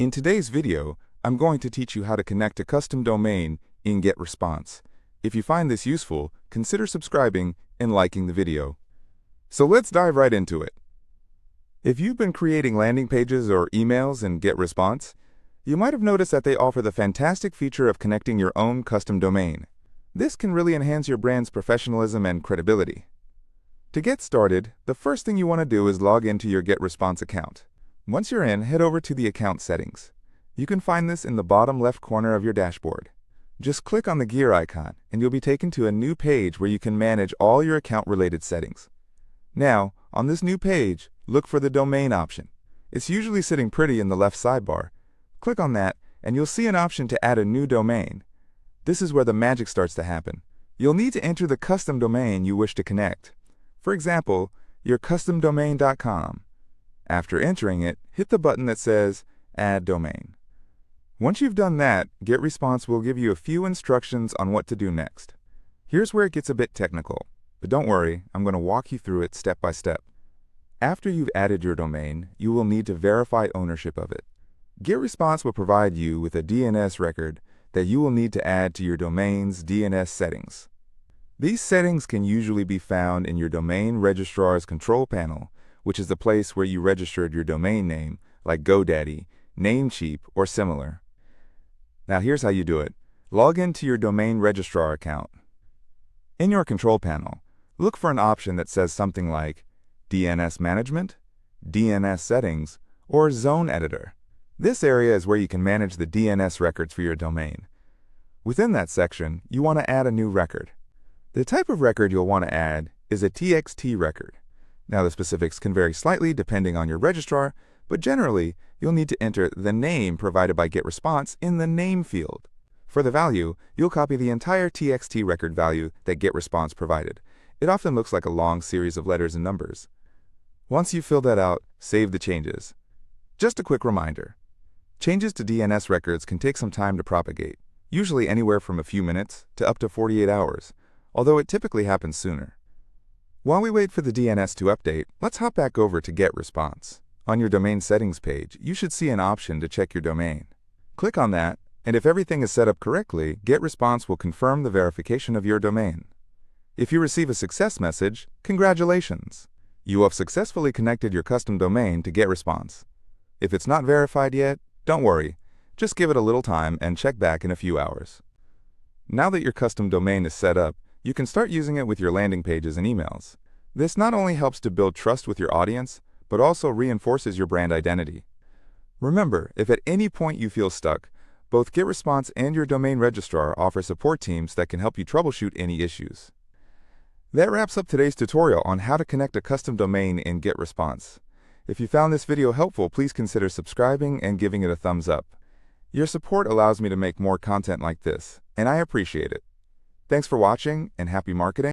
In today's video, I'm going to teach you how to connect a custom domain in GetResponse. If you find this useful, consider subscribing and liking the video. So let's dive right into it. If you've been creating landing pages or emails in GetResponse, you might have noticed that they offer the fantastic feature of connecting your own custom domain. This can really enhance your brand's professionalism and credibility. To get started, the first thing you want to do is log into your GetResponse account. Once you're in, head over to the account settings. You can find this in the bottom left corner of your dashboard. Just click on the gear icon and you'll be taken to a new page where you can manage all your account-related settings. Now, on this new page, look for the domain option. It's usually sitting pretty in the left sidebar. Click on that and you'll see an option to add a new domain. This is where the magic starts to happen. You'll need to enter the custom domain you wish to connect. For example, your customdomain.com. After entering it, hit the button that says Add Domain. Once you've done that, GetResponse will give you a few instructions on what to do next. Here's where it gets a bit technical, but don't worry, I'm going to walk you through it step by step. After you've added your domain, you will need to verify ownership of it. GetResponse will provide you with a DNS record that you will need to add to your domain's DNS settings. These settings can usually be found in your domain registrar's control panel, which is the place where you registered your domain name, like GoDaddy, Namecheap, or similar. Now here's how you do it. Log into your domain registrar account. In your control panel, look for an option that says something like DNS Management, DNS Settings, or Zone Editor. This area is where you can manage the DNS records for your domain. Within that section, you want to add a new record. The type of record you'll want to add is a TXT record. Now the specifics can vary slightly depending on your registrar, but generally, you'll need to enter the name provided by GetResponse in the name field. For the value, you'll copy the entire TXT record value that GetResponse provided. It often looks like a long series of letters and numbers. Once you've filled that out, save the changes. Just a quick reminder. Changes to DNS records can take some time to propagate, usually anywhere from a few minutes to up to 48 hours, although it typically happens sooner. While we wait for the DNS to update, let's hop back over to GetResponse. On your domain settings page, you should see an option to check your domain. Click on that, and if everything is set up correctly, GetResponse will confirm the verification of your domain. If you receive a success message, congratulations! You have successfully connected your custom domain to GetResponse. If it's not verified yet, don't worry. Just give it a little time and check back in a few hours. Now that your custom domain is set up, you can start using it with your landing pages and emails. This not only helps to build trust with your audience, but also reinforces your brand identity. Remember, if at any point you feel stuck, both GetResponse and your domain registrar offer support teams that can help you troubleshoot any issues. That wraps up today's tutorial on how to connect a custom domain in GetResponse. If you found this video helpful, please consider subscribing and giving it a thumbs up. Your support allows me to make more content like this, and I appreciate it. Thanks for watching, and happy marketing.